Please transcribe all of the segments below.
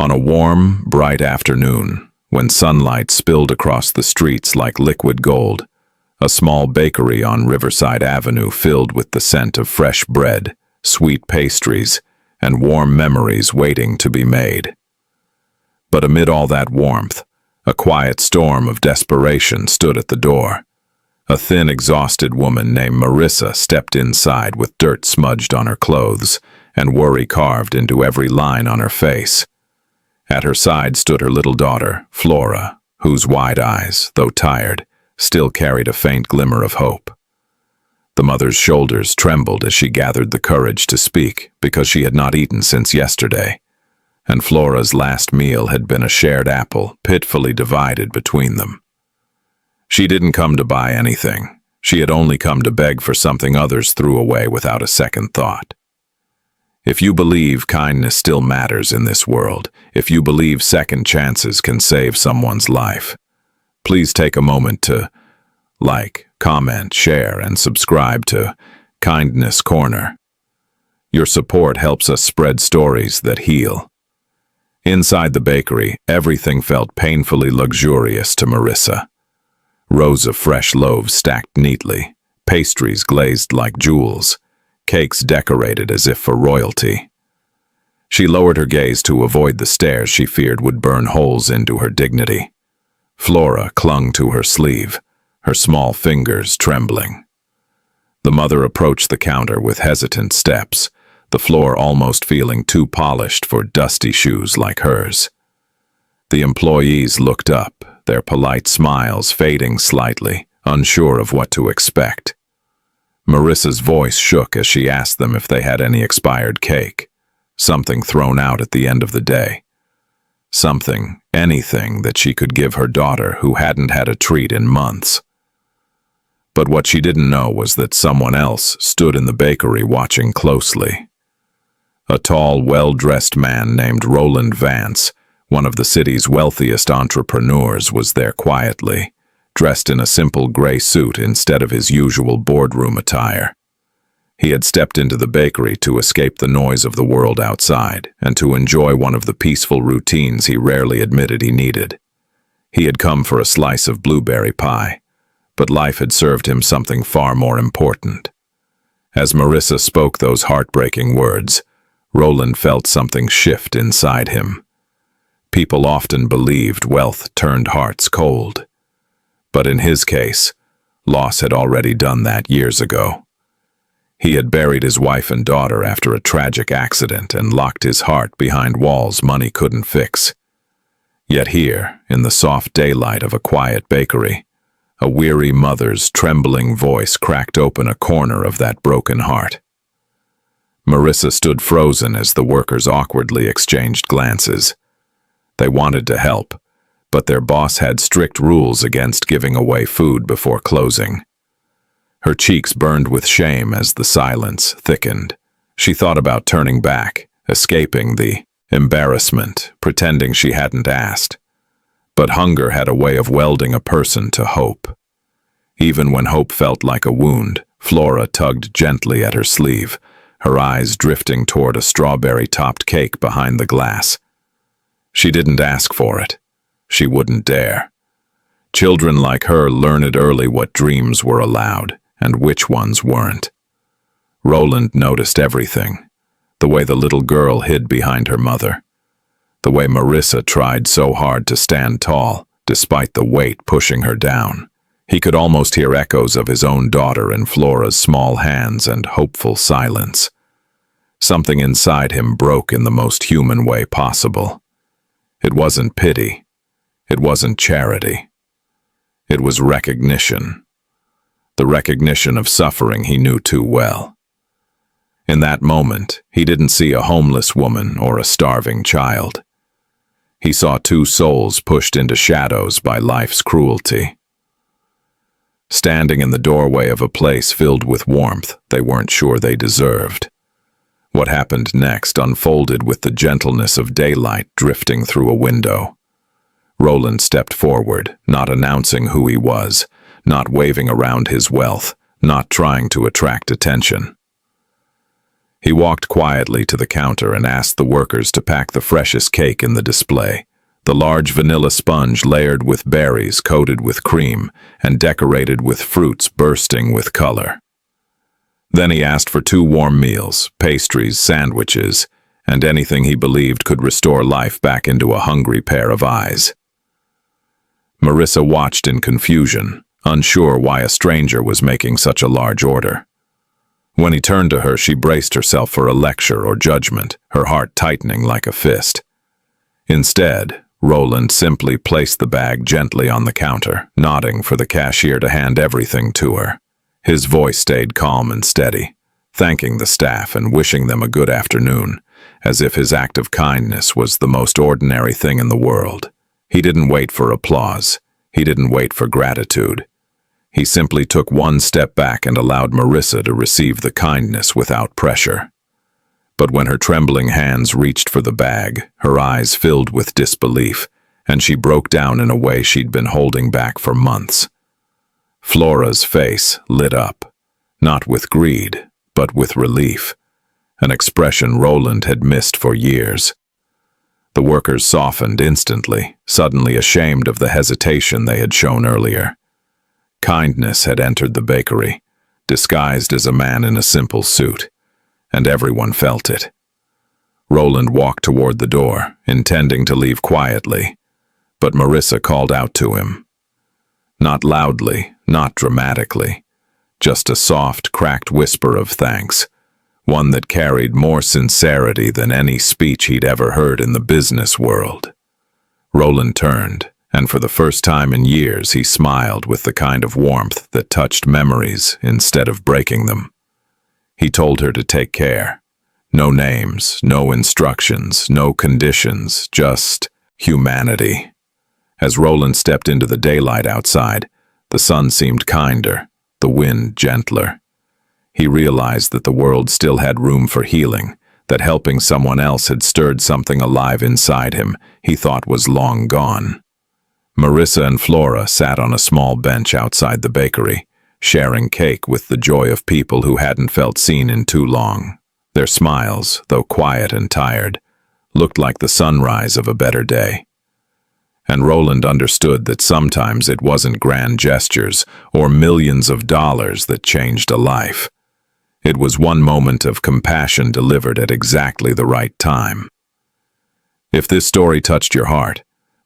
On a warm, bright afternoon, when sunlight spilled across the streets like liquid gold, a small bakery on Riverside Avenue filled with the scent of fresh bread, sweet pastries, and warm memories waiting to be made. But amid all that warmth, a quiet storm of desperation stood at the door. A thin, exhausted woman named Marissa stepped inside with dirt smudged on her clothes and worry carved into every line on her face. At her side stood her little daughter, Flora, whose wide eyes, though tired, still carried a faint glimmer of hope. The mother's shoulders trembled as she gathered the courage to speak because she had not eaten since yesterday, and Flora's last meal had been a shared apple, pitifully divided between them. She didn't come to buy anything. She had only come to beg for something others threw away without a second thought. If you believe kindness still matters in this world, if you believe second chances can save someone's life, please take a moment to like, comment, share, and subscribe to Kindness Corner. Your support helps us spread stories that heal. Inside the bakery, everything felt painfully luxurious to Marissa. Rows of fresh loaves stacked neatly, pastries glazed like jewels, cakes decorated as if for royalty. She lowered her gaze to avoid the stares she feared would burn holes into her dignity. Flora clung to her sleeve, her small fingers trembling. The mother approached the counter with hesitant steps, the floor almost feeling too polished for dusty shoes like hers. The employees looked up, their polite smiles fading slightly, unsure of what to expect. Marissa's voice shook as she asked them if they had any expired cake, something thrown out at the end of the day. Something, anything that she could give her daughter who hadn't had a treat in months. But what she didn't know was that someone else stood in the bakery watching closely. A tall, well-dressed man named Roland Vance, one of the city's wealthiest entrepreneurs, was there quietly, dressed in a simple gray suit instead of his usual boardroom attire. He had stepped into the bakery to escape the noise of the world outside and to enjoy one of the peaceful routines he rarely admitted he needed. He had come for a slice of blueberry pie, but life had served him something far more important. As Marissa spoke those heartbreaking words, Roland felt something shift inside him. People often believed wealth turned hearts cold. But in his case, loss had already done that years ago. He had buried his wife and daughter after a tragic accident and locked his heart behind walls money couldn't fix. Yet here, in the soft daylight of a quiet bakery, a weary mother's trembling voice cracked open a corner of that broken heart. Marissa stood frozen as the workers awkwardly exchanged glances. They wanted to help, but their boss had strict rules against giving away food before closing. Her cheeks burned with shame as the silence thickened. She thought about turning back, escaping the embarrassment, pretending she hadn't asked. But hunger had a way of welding a person to hope. Even when hope felt like a wound, Flora tugged gently at her sleeve, her eyes drifting toward a strawberry-topped cake behind the glass. She didn't ask for it. She wouldn't dare. Children like her learned early what dreams were allowed and which ones weren't. Roland noticed everything. The way the little girl hid behind her mother. The way Marissa tried so hard to stand tall, despite the weight pushing her down. He could almost hear echoes of his own daughter in Flora's small hands and hopeful silence. Something inside him broke in the most human way possible. It wasn't pity. It wasn't charity. It was recognition. The recognition of suffering he knew too well. In that moment, he didn't see a homeless woman or a starving child. He saw two souls pushed into shadows by life's cruelty. Standing in the doorway of a place filled with warmth they weren't sure they deserved. What happened next unfolded with the gentleness of daylight drifting through a window. Roland stepped forward, not announcing who he was, not waving around his wealth, not trying to attract attention. He walked quietly to the counter and asked the workers to pack the freshest cake in the display. The large vanilla sponge layered with berries coated with cream and decorated with fruits bursting with color. Then he asked for 2 warm meals, pastries, sandwiches, and anything he believed could restore life back into a hungry pair of eyes. Marissa watched in confusion, unsure why a stranger was making such a large order. When he turned to her, she braced herself for a lecture or judgment, her heart tightening like a fist. Instead, Roland simply placed the bag gently on the counter, nodding for the cashier to hand everything to her. His voice stayed calm and steady, thanking the staff and wishing them a good afternoon, as if his act of kindness was the most ordinary thing in the world. He didn't wait for applause. He didn't wait for gratitude. He simply took one step back and allowed Marissa to receive the kindness without pressure. But when her trembling hands reached for the bag, her eyes filled with disbelief, and she broke down in a way she'd been holding back for months. Flora's face lit up, not with greed, but with relief, an expression Roland had missed for years. The workers softened instantly, suddenly ashamed of the hesitation they had shown earlier. Kindness had entered the bakery, disguised as a man in a simple suit, and everyone felt it. Roland walked toward the door, intending to leave quietly, but Marissa called out to him. Not loudly, not dramatically, just a soft, cracked whisper of thanks, one that carried more sincerity than any speech he'd ever heard in the business world. Roland turned, and for the first time in years he smiled with the kind of warmth that touched memories instead of breaking them. He told her to take care. No names, no instructions, no conditions, just humanity. As Roland stepped into the daylight outside, the sun seemed kinder, the wind gentler. He realized that the world still had room for healing, that helping someone else had stirred something alive inside him he thought was long gone. Marissa and Flora sat on a small bench outside the bakery, sharing cake with the joy of people who hadn't felt seen in too long. Their smiles, though quiet and tired, looked like the sunrise of a better day. And Roland understood that sometimes it wasn't grand gestures or millions of dollars that changed a life. It was one moment of compassion delivered at exactly the right time. If this story touched your heart,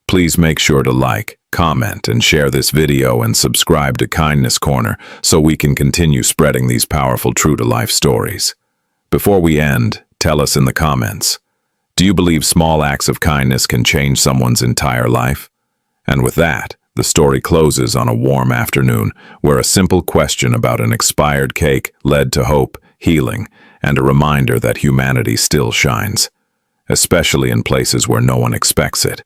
please make sure to like, comment, and share this video and subscribe to Kindness Corner so we can continue spreading these powerful true-to-life stories. Before we end, tell us in the comments, do you believe small acts of kindness can change someone's entire life? And with that, the story closes on a warm afternoon where a simple question about an expired cake led to hope, healing, and a reminder that humanity still shines, especially in places where no one expects it.